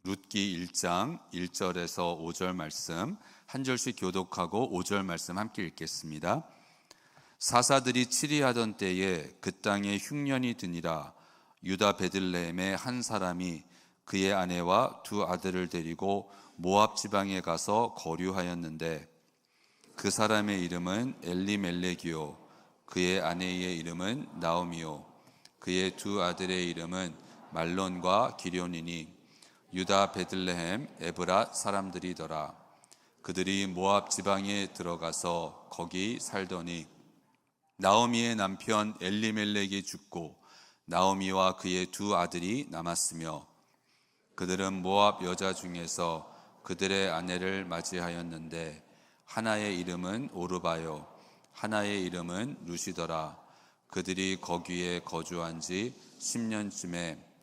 룻기 1장 1절에서 5절 말씀 한 절씩 교독하고 5절 말씀 함께 읽겠습니다. 사사들이 치리하던 때에 그 땅에 흉년이 드니라. 유다 베들레헴의 한 사람이 그의 아내와 두 아들을 데리고 모압 지방에 가서 거류하였는데 그 사람의 이름은 엘리멜렉이요 그의 아내의 이름은 나오미요 그의 두 아들의 이름은 말론과 기럯이니 유다 베들레헴 에브라 사람들이더라. 그들이 모압 지방에 들어가서 거기 살더니 나오미의 남편 엘리멜렉이 죽고 나오미와 그의 두 아들이 남았으며 그들은 모압 여자 중에서 그들의 아내를 맞이하였는데 하나의 이름은 오르바요 하나의 이름은 루시더라. 그들이 거기에 거주한 지 10년쯤에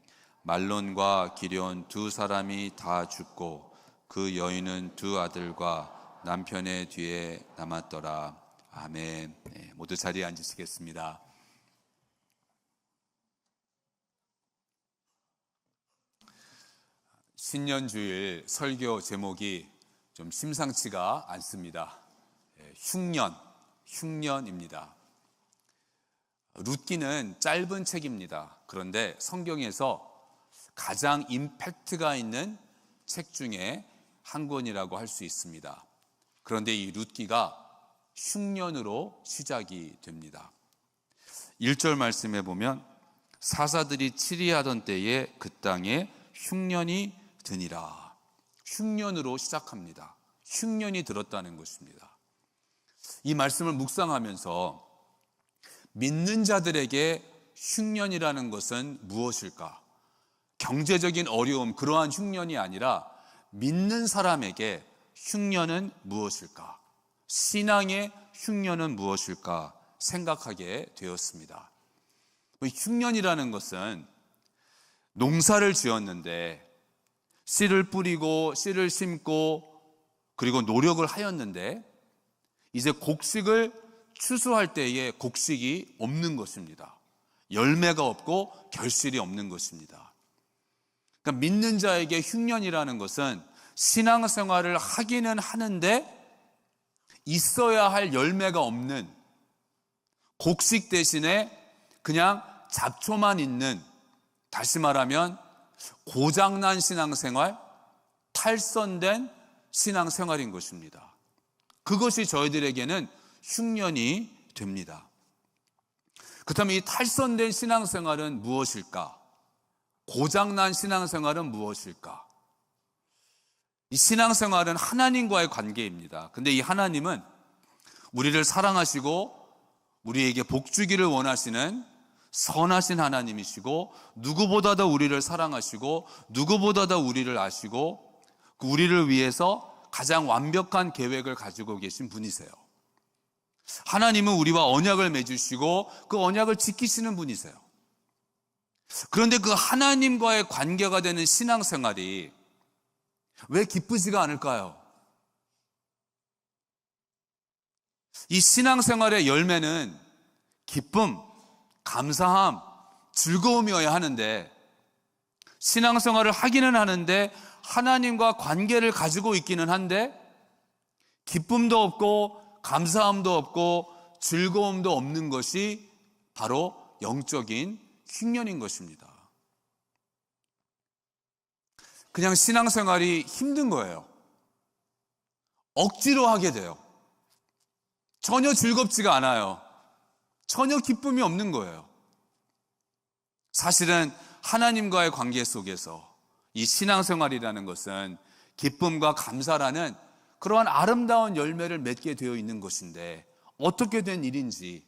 말론과 기럯 두 사람이 다 죽고 그 여인은 두 아들과 남편의 뒤에 남았더라. 아멘. 모두 자리에 앉으시겠습니다. 신년주일 설교 제목이 좀 심상치가 않습니다. 흉년입니다. 룻기는 짧은 책입니다. 그런데 성경에서 가장 임팩트가 있는 책 중에 한 권이라고 할 수 있습니다. 그런데 이 룻기가 흉년으로 시작이 됩니다. 1절 말씀에 보면 사사들이 치리하던 때에 그 땅에 흉년이 드니라. 흉년으로 시작합니다. 흉년이 들었다는 것입니다. 이 말씀을 묵상하면서 믿는 자들에게 흉년이라는 것은 무엇일까? 경제적인 어려움, 그러한 흉년이 아니라 믿는 사람에게 흉년은 무엇일까? 신앙의 흉년은 무엇일까? 생각하게 되었습니다. 흉년이라는 것은 농사를 지었는데 씨를 뿌리고 씨를 심고 그리고 노력을 하였는데 이제 곡식을 추수할 때에 곡식이 없는 것입니다. 열매가 없고 결실이 없는 것입니다. 그러니까 믿는 자에게 흉년이라는 것은 신앙생활을 하기는 하는데 있어야 할 열매가 없는 곡식 대신에 그냥 잡초만 있는, 다시 말하면 고장난 신앙생활, 탈선된 신앙생활인 것입니다. 그것이 저희들에게는 흉년이 됩니다. 그렇다면 이 탈선된 신앙생활은 무엇일까? 고장난 신앙생활은 무엇일까? 이 신앙생활은 하나님과의 관계입니다. 근데 이 하나님은 우리를 사랑하시고 우리에게 복 주기를 원하시는 선하신 하나님이시고 누구보다도 우리를 사랑하시고 누구보다도 우리를 아시고 우리를 위해서 가장 완벽한 계획을 가지고 계신 분이세요. 하나님은 우리와 언약을 맺으시고 그 언약을 지키시는 분이세요. 그런데 그 하나님과의 관계가 되는 신앙생활이 왜 기쁘지가 않을까요? 이 신앙생활의 열매는 기쁨, 감사함, 즐거움이어야 하는데 신앙생활을 하기는 하는데 하나님과 관계를 가지고 있기는 한데 기쁨도 없고 감사함도 없고 즐거움도 없는 것이 바로 영적인 흉년인 것입니다. 그냥 신앙생활이 힘든 거예요. 억지로 하게 돼요. 전혀 즐겁지가 않아요. 전혀 기쁨이 없는 거예요. 사실은 하나님과의 관계 속에서 이 신앙생활이라는 것은 기쁨과 감사라는 그러한 아름다운 열매를 맺게 되어 있는 것인데 어떻게 된 일인지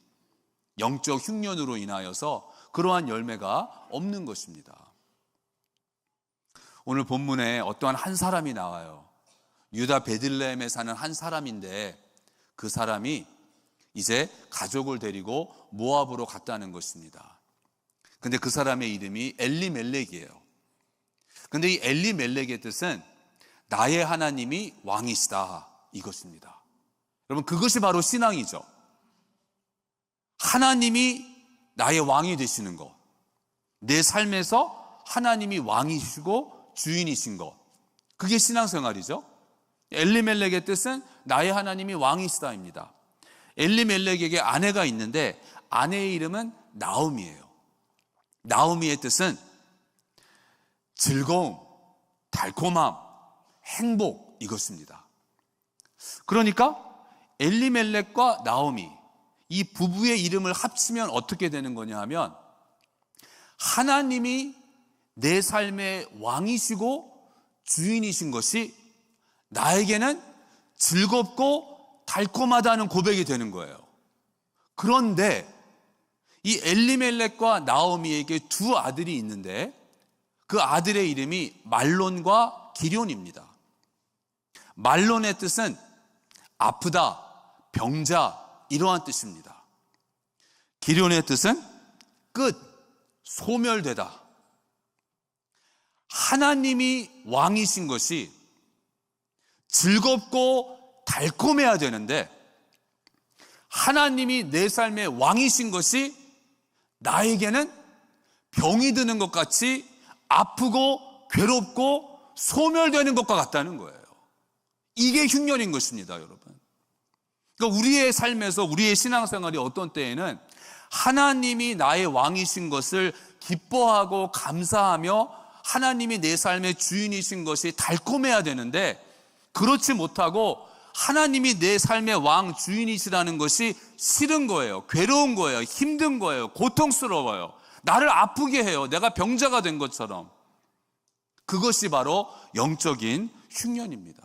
영적 흉년으로 인하여서 그러한 열매가 없는 것입니다. 오늘 본문에 어떠한 한 사람이 나와요. 유다 베들레헴에 사는 한 사람인데 그 사람이 이제 가족을 데리고 모압으로 갔다는 것입니다. 근데 그 사람의 이름이 엘리멜렉이에요. 근데 이 엘리멜렉의 뜻은 나의 하나님이 왕이시다 이것입니다. 여러분 그것이 바로 신앙이죠. 하나님이 나의 왕이 되시는 것, 내 삶에서 하나님이 왕이시고 주인이신 것, 그게 신앙생활이죠. 엘리멜렉의 뜻은 나의 하나님이 왕이시다입니다. 엘리멜렉에게 아내가 있는데 아내의 이름은 나오미예요. 나오미의 뜻은 즐거움, 달콤함, 행복, 이것입니다. 그러니까 엘리멜렉과 나오미, 이 부부의 이름을 합치면 어떻게 되는 거냐 하면 하나님이 내 삶의 왕이시고 주인이신 것이 나에게는 즐겁고 달콤하다는 고백이 되는 거예요. 그런데 이 엘리멜렉과 나오미에게 두 아들이 있는데 그 아들의 이름이 말론과 기럐입니다. 말론의 뜻은 아프다, 병자, 이러한 뜻입니다. 기럐의 뜻은 끝, 소멸되다. 하나님이 왕이신 것이 즐겁고 달콤해야 되는데 하나님이 내 삶의 왕이신 것이 나에게는 병이 드는 것 같이 아프고 괴롭고 소멸되는 것과 같다는 거예요. 이게 흉년인 것입니다, 여러분. 그러니까 우리의 삶에서 우리의 신앙생활이 어떤 때에는 하나님이 나의 왕이신 것을 기뻐하고 감사하며 하나님이 내 삶의 주인이신 것이 달콤해야 되는데 그렇지 못하고 하나님이 내 삶의 왕 주인이시라는 것이 싫은 거예요. 괴로운 거예요. 힘든 거예요. 고통스러워요. 나를 아프게 해요. 내가 병자가 된 것처럼. 그것이 바로 영적인 흉년입니다.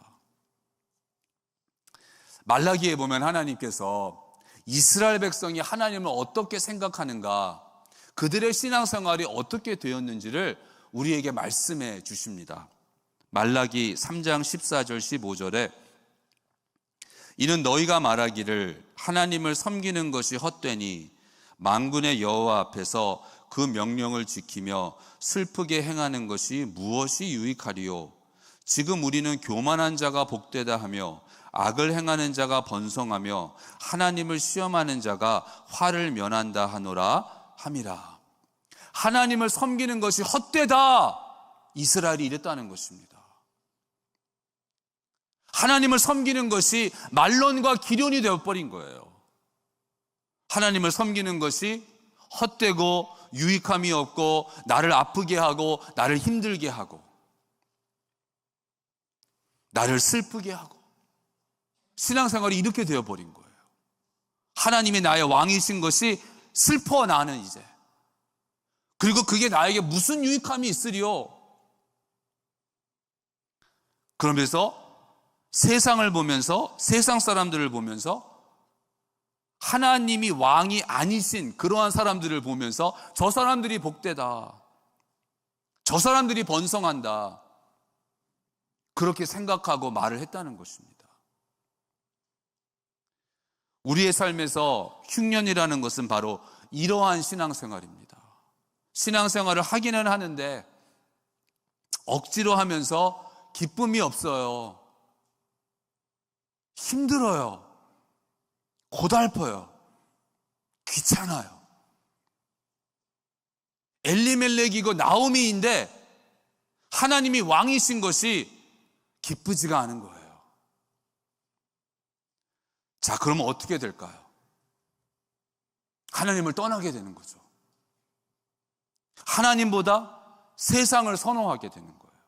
말라기에 보면 하나님께서 이스라엘 백성이 하나님을 어떻게 생각하는가, 그들의 신앙생활이 어떻게 되었는지를 우리에게 말씀해 주십니다. 말라기 3장 14절 15절에 이는 너희가 말하기를 하나님을 섬기는 것이 헛되니 만군의 여호와 앞에서 그 명령을 지키며 슬프게 행하는 것이 무엇이 유익하리요. 지금 우리는 교만한 자가 복되다 하며 악을 행하는 자가 번성하며 하나님을 시험하는 자가 화를 면한다 하노라 함이라. 하나님을 섬기는 것이 헛되다, 이스라엘이 이랬다는 것입니다. 하나님을 섬기는 것이 말론과 기럐이 되어버린 거예요. 하나님을 섬기는 것이 헛되고 유익함이 없고 나를 아프게 하고 나를 힘들게 하고 나를 슬프게 하고, 신앙생활이 이렇게 되어버린 거예요. 하나님이 나의 왕이신 것이 슬퍼, 나는 이제. 그리고 그게 나에게 무슨 유익함이 있으리요? 그러면서 세상을 보면서, 세상 사람들을 보면서 하나님이 왕이 아니신 그러한 사람들을 보면서 저 사람들이 복되다, 저 사람들이 번성한다, 그렇게 생각하고 말을 했다는 것입니다. 우리의 삶에서 흉년이라는 것은 바로 이러한 신앙생활입니다. 신앙생활을 하기는 하는데 억지로 하면서 기쁨이 없어요. 힘들어요. 고달퍼요. 귀찮아요. 엘리멜렉이고 나오미인데 하나님이 왕이신 것이 기쁘지가 않은 거예요. 자, 그러면 어떻게 될까요? 하나님을 떠나게 되는 거죠. 하나님보다 세상을 선호하게 되는 거예요.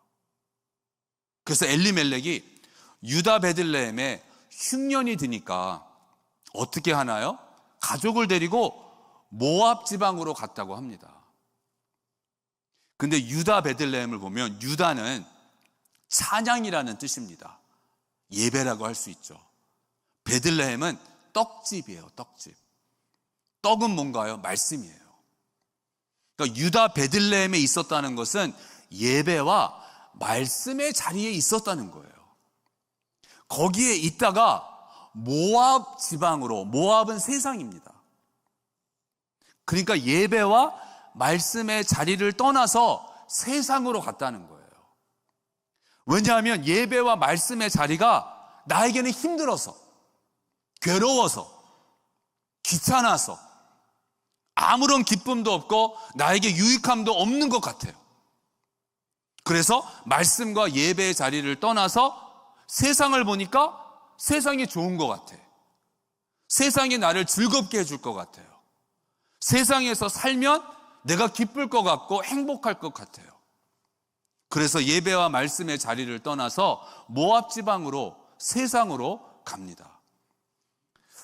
그래서 엘리멜렉이 유다 베들레헴에 흉년이 드니까 어떻게 하나요? 가족을 데리고 모압 지방으로 갔다고 합니다. 근데 유다 베들레헴을 보면 유다는 찬양이라는 뜻입니다. 예배라고 할 수 있죠. 베들레헴은 떡집이에요. 떡집. 떡은 뭔가요? 말씀이에요. 그러니까 유다 베들레헴에 있었다는 것은 예배와 말씀의 자리에 있었다는 거예요. 거기에 있다가 모압 지방으로, 모압은 세상입니다. 그러니까 예배와 말씀의 자리를 떠나서 세상으로 갔다는 거예요. 왜냐하면 예배와 말씀의 자리가 나에게는 힘들어서, 괴로워서, 귀찮아서, 아무런 기쁨도 없고 나에게 유익함도 없는 것 같아요. 그래서 말씀과 예배의 자리를 떠나서 세상을 보니까 세상이 좋은 것 같아. 세상이 나를 즐겁게 해줄 것 같아요. 세상에서 살면 내가 기쁠 것 같고 행복할 것 같아요. 그래서 예배와 말씀의 자리를 떠나서 모압 지방으로, 세상으로 갑니다.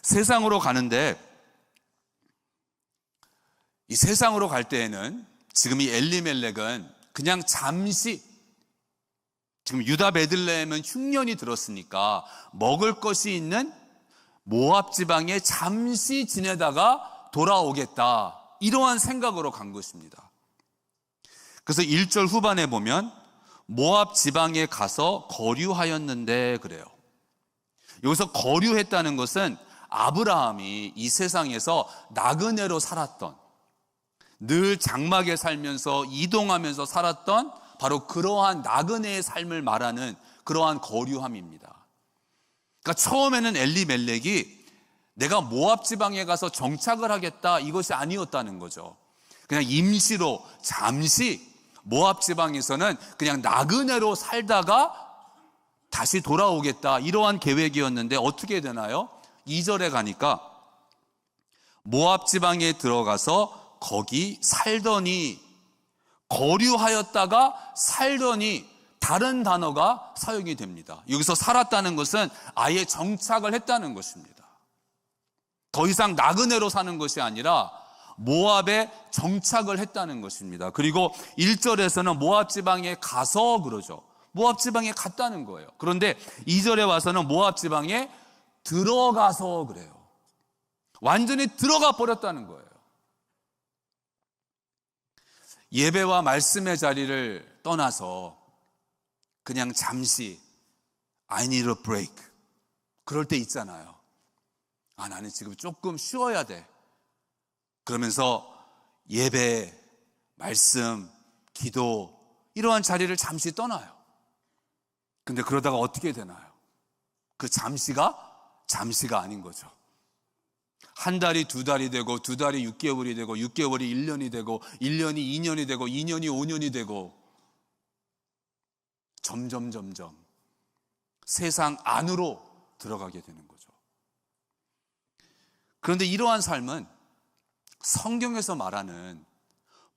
세상으로 가는데, 이 세상으로 갈 때에는 지금 이 엘리멜렉은 그냥 잠시, 지금 유다 베들레헴은 흉년이 들었으니까 먹을 것이 있는 모압 지방에 잠시 지내다가 돌아오겠다, 이러한 생각으로 간 것입니다. 그래서 1절 후반에 보면 모압 지방에 가서 거류하였는데 그래요. 여기서 거류했다는 것은 아브라함이 이 세상에서 나그네로 살았던, 늘 장막에 살면서 이동하면서 살았던 바로 그러한 나그네의 삶을 말하는 그러한 거류함입니다. 그러니까 처음에는 엘리멜렉이 내가 모압 지방에 가서 정착을 하겠다, 이것이 아니었다는 거죠. 그냥 임시로 잠시 모압 지방에서는 그냥 나그네로 살다가 다시 돌아오겠다, 이러한 계획이었는데 어떻게 되나요? 2절에 가니까 모압 지방에 들어가서 거기 살더니, 거류하였다가 살더니, 다른 단어가 사용이 됩니다. 여기서 살았다는 것은 아예 정착을 했다는 것입니다. 더 이상 나그네로 사는 것이 아니라 모압에 정착을 했다는 것입니다. 그리고 1절에서는 모압 지방에 가서 그러죠. 모압 지방에 갔다는 거예요. 그런데 2절에 와서는 모압 지방에 들어가서 그래요. 완전히 들어가 버렸다는 거예요. 예배와 말씀의 자리를 떠나서 그냥 잠시 I need a break, 그럴 때 있잖아요. 나는 지금 조금 쉬어야 돼. 그러면서 예배, 말씀, 기도, 이러한 자리를 잠시 떠나요. 근데 그러다가 어떻게 되나요? 그 잠시가 아닌 거죠. 한 달이 두 달이 되고, 두 달이 6개월이 되고, 6개월이 1년이 되고, 1년이 2년이 되고, 2년이 5년이 되고, 점점 세상 안으로 들어가게 되는 거죠. 그런데 이러한 삶은 성경에서 말하는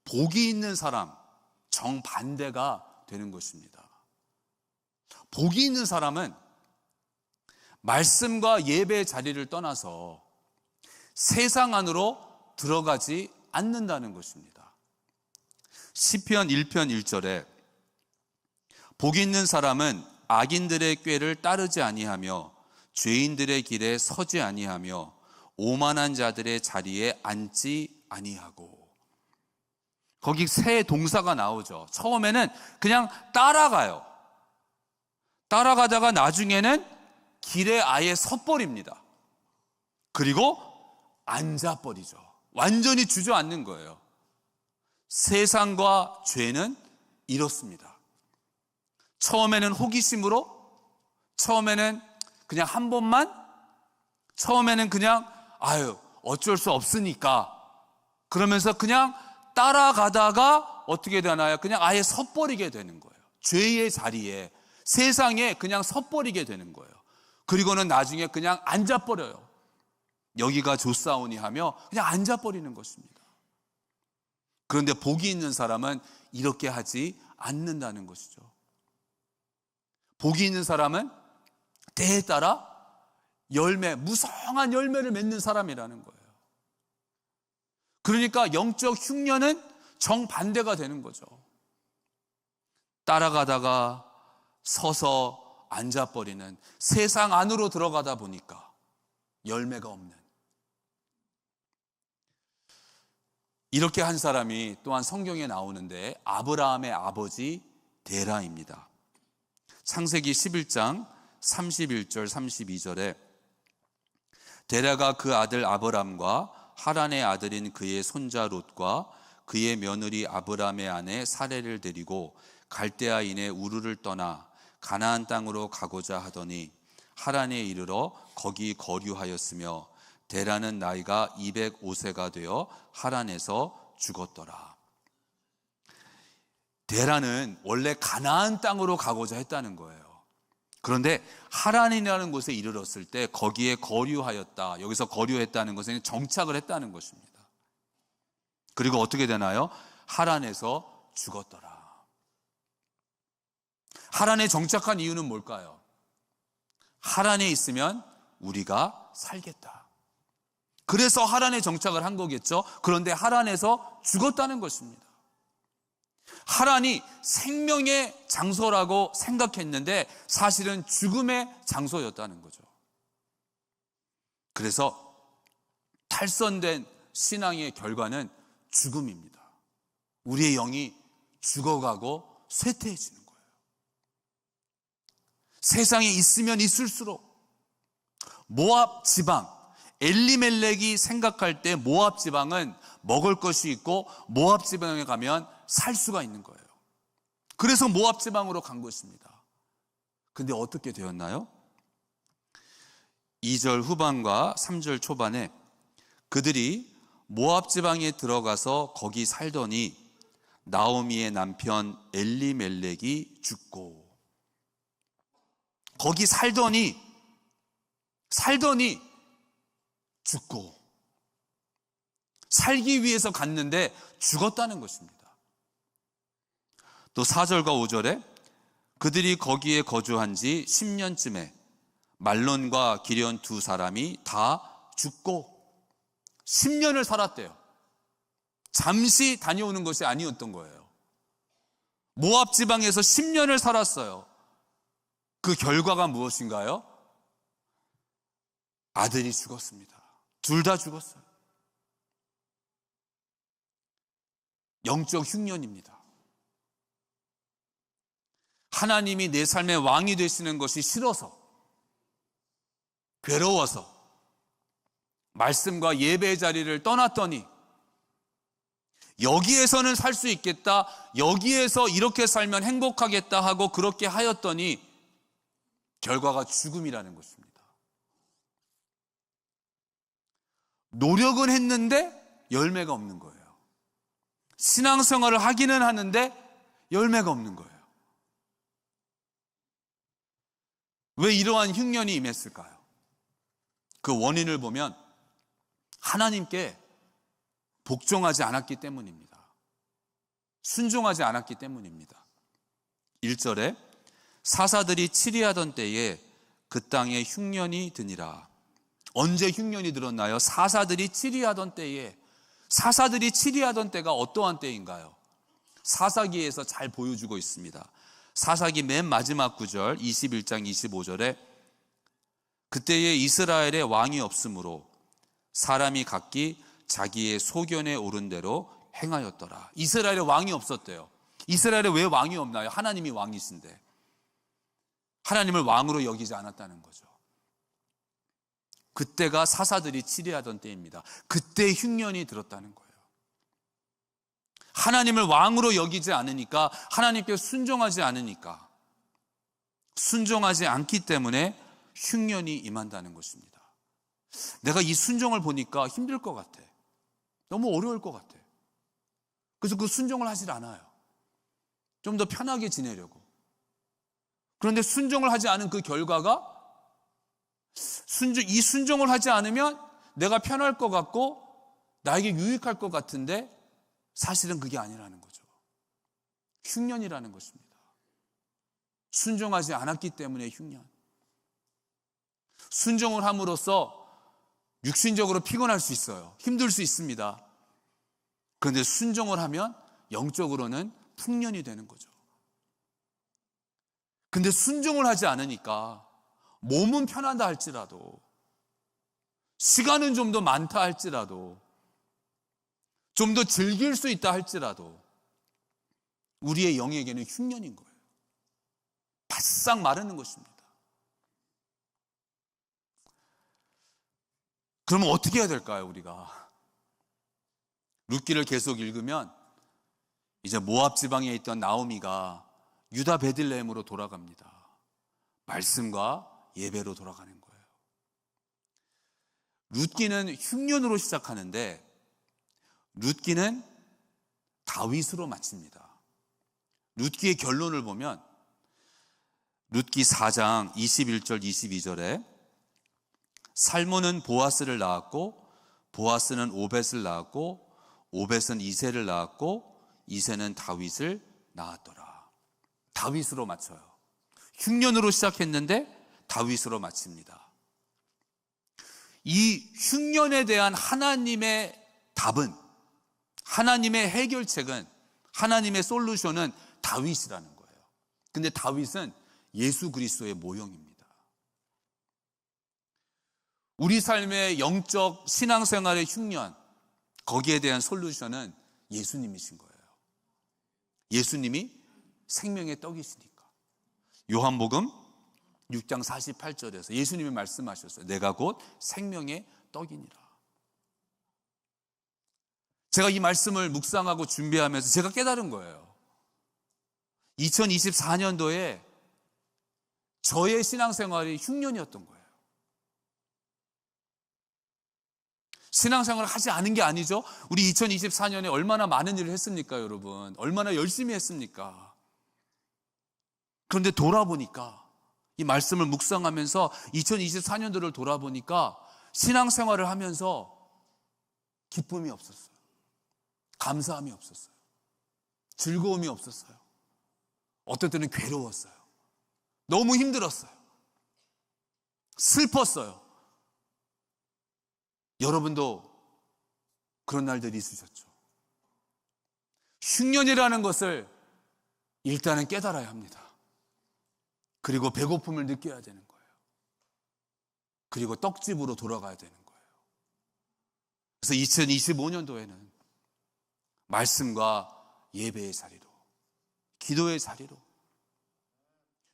복이 있는 사람, 정반대가 되는 것입니다. 복이 있는 사람은 말씀과 예배의 자리를 떠나서 세상 안으로 들어가지 않는다는 것입니다. 시편 1편 1절에 복이 있는 사람은 악인들의 꾀를 따르지 아니하며 죄인들의 길에 서지 아니하며 오만한 자들의 자리에 앉지 아니하고. 거기 세 동사가 나오죠. 처음에는 그냥 따라가요. 따라가다가 나중에는 길에 아예 서버립니다. 그리고 앉아버리죠. 완전히 주저앉는 거예요. 세상과 죄는 이렇습니다. 처음에는 호기심으로, 처음에는 그냥 한 번만, 처음에는 그냥 어쩔 수 없으니까 그러면서 그냥 따라가다가 어떻게 되나요? 그냥 아예 섰버리게 되는 거예요. 죄의 자리에, 세상에 그냥 섰버리게 되는 거예요. 그리고는 나중에 그냥 앉아버려요. 여기가 좋사오니 하며 그냥 앉아버리는 것입니다. 그런데 복이 있는 사람은 이렇게 하지 않는다는 것이죠. 복이 있는 사람은 때에 따라 무성한 열매를 맺는 사람이라는 거예요. 그러니까 영적 흉년은 정반대가 되는 거죠. 따라가다가 서서 앉아버리는, 세상 안으로 들어가다 보니까 열매가 없는, 이렇게 한 사람이 또한 성경에 나오는데 아브라함의 아버지 데라입니다. 창세기 11장 31절 32절에 데라가 그 아들 아브람과 하란의 아들인 그의 손자 롯과 그의 며느리 아브람의 아내 사레를 데리고 갈대아인의 우르를 떠나 가나안 땅으로 가고자 하더니 하란에 이르러 거기 거류하였으며 데라는 나이가 205세가 되어 하란에서 죽었더라. 데라는 원래 가나안 땅으로 가고자 했다는 거예요. 그런데 하란이라는 곳에 이르렀을 때 거기에 거류하였다. 여기서 거류했다는 것은 정착을 했다는 것입니다. 그리고 어떻게 되나요? 하란에서 죽었더라. 하란에 정착한 이유는 뭘까요? 하란에 있으면 우리가 살겠다. 그래서 하란에 정착을 한 거겠죠. 그런데 하란에서 죽었다는 것입니다. 하란이 생명의 장소라고 생각했는데 사실은 죽음의 장소였다는 거죠. 그래서 탈선된 신앙의 결과는 죽음입니다. 우리의 영이 죽어가고 쇠퇴해지는 거예요. 세상에 있으면 있을수록 모압 지방, 엘리멜렉이 생각할 때 모압 지방은 먹을 것이 있고 모압 지방에 가면 살 수가 있는 거예요. 그래서 모압 지방으로 간 것입니다. 근데 어떻게 되었나요? 2절 후반과 3절 초반에 그들이 모압 지방에 들어가서 거기 살더니 나오미의 남편 엘리멜렉이 죽고, 거기 살더니 죽고, 살기 위해서 갔는데 죽었다는 것입니다. 또 4절과 5절에 그들이 거기에 거주한 지 10년쯤에 말론과 기련 두 사람이 다 죽고, 10년을 살았대요. 잠시 다녀오는 것이 아니었던 거예요. 모압 지방에서 10년을 살았어요. 그 결과가 무엇인가요? 아들이 죽었습니다. 둘 다 죽었어요. 영적 흉년입니다. 하나님이 내 삶의 왕이 되시는 것이 싫어서, 괴로워서 말씀과 예배의 자리를 떠났더니 여기에서는 살 수 있겠다, 여기에서 이렇게 살면 행복하겠다 하고 그렇게 하였더니 결과가 죽음이라는 것입니다. 노력은 했는데 열매가 없는 거예요. 신앙생활을 하기는 하는데 열매가 없는 거예요. 왜 이러한 흉년이 임했을까요? 그 원인을 보면 하나님께 복종하지 않았기 때문입니다. 순종하지 않았기 때문입니다. 1절에 사사들이 치리하던 때에 그 땅에 흉년이 드니라. 언제 흉년이 들었나요? 사사들이 치리하던 때에. 사사들이 치리하던 때가 어떠한 때인가요? 사사기에서 잘 보여주고 있습니다. 사사기 맨 마지막 구절 21장 25절에 그때에 이스라엘에 왕이 없으므로 사람이 각기 자기의 소견에 오른 대로 행하였더라. 이스라엘에 왕이 없었대요. 이스라엘에 왜 왕이 없나요? 하나님이 왕이신데 하나님을 왕으로 여기지 않았다는 거죠. 그때가 사사들이 치리하던 때입니다. 그때 흉년이 들었다는 거예요. 하나님을 왕으로 여기지 않으니까, 하나님께 순종하지 않으니까, 순종하지 않기 때문에 흉년이 임한다는 것입니다. 내가 이 순종을 보니까 힘들 것 같아. 너무 어려울 것 같아. 그래서 그 순종을 하질 않아요. 좀 더 편하게 지내려고. 그런데 순종을 하지 않은 그 결과가 이 순종을 하지 않으면 내가 편할 것 같고 나에게 유익할 것 같은데 사실은 그게 아니라는 거죠. 흉년이라는 것입니다. 순종하지 않았기 때문에 흉년. 순종을 함으로써 육신적으로 피곤할 수 있어요. 힘들 수 있습니다. 그런데 순종을 하면 영적으로는 풍년이 되는 거죠. 근데 순종을 하지 않으니까 몸은 편하다 할지라도, 시간은 좀 더 많다 할지라도, 좀 더 즐길 수 있다 할지라도 우리의 영에게는 흉년인 거예요. 바싹 마르는 것입니다. 그러면 어떻게 해야 될까요, 우리가? 룻기를 계속 읽으면 이제 모압 지방에 있던 나오미가 유다 베들레헴으로 돌아갑니다. 말씀과 예배로 돌아가는 거예요. 룻기는 흉년으로 시작하는데 룻기는 다윗으로 마칩니다. 룻기의 결론을 보면 룻기 4장 21절 22절에 살몬은 보아스를 낳았고 보아스는 오벳을 낳았고 오벳은 이새를 낳았고 이새는 다윗을 낳았더라. 다윗으로 맞춰요. 흉년으로 시작했는데 다윗으로 마칩니다. 이 흉년에 대한 하나님의 답은, 하나님의 해결책은, 하나님의 솔루션은 다윗이라는 거예요. 근데 다윗은 예수 그리스도의 모형입니다. 우리 삶의 영적 신앙생활의 흉년, 거기에 대한 솔루션은 예수님이신 거예요. 예수님이 생명의 떡이시니까. 요한복음 6장 48절에서 예수님이 말씀하셨어요. 내가 곧 생명의 떡이니라. 제가 이 말씀을 묵상하고 준비하면서 제가 깨달은 거예요. 2024년도에 저의 신앙생활이 흉년이었던 거예요. 신앙생활을 하지 않은 게 아니죠. 우리 2024년에 얼마나 많은 일을 했습니까, 여러분? 얼마나 열심히 했습니까? 그런데 돌아보니까, 이 말씀을 묵상하면서 2024년도를 돌아보니까 신앙생활을 하면서 기쁨이 없었어요. 감사함이 없었어요. 즐거움이 없었어요. 어떨 때는 괴로웠어요. 너무 힘들었어요. 슬펐어요. 여러분도 그런 날들이 있으셨죠? 흉년이라는 것을 일단은 깨달아야 합니다. 그리고 배고픔을 느껴야 되는 거예요. 그리고 떡집으로 돌아가야 되는 거예요. 그래서 2025년도에는 말씀과 예배의 자리로, 기도의 자리로,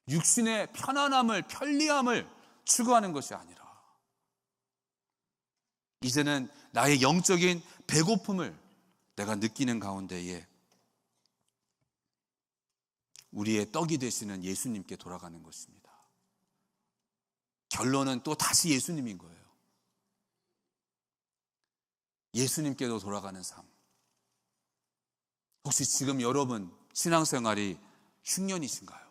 육신의 편안함을, 편리함을 추구하는 것이 아니라 이제는 나의 영적인 배고픔을 내가 느끼는 가운데에 우리의 떡이 되시는 예수님께 돌아가는 것입니다. 결론은 또 다시 예수님인 거예요. 예수님께로 돌아가는 삶. 혹시 지금 여러분 신앙생활이 흉년이신가요?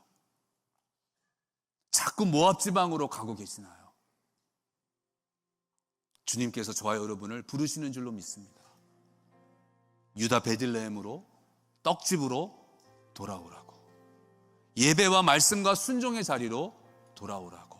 자꾸 모압지방으로 가고 계시나요? 주님께서 저와 여러분을 부르시는 줄로 믿습니다. 유다 베들레헴으로, 떡집으로 돌아오라고, 예배와 말씀과 순종의 자리로 돌아오라고.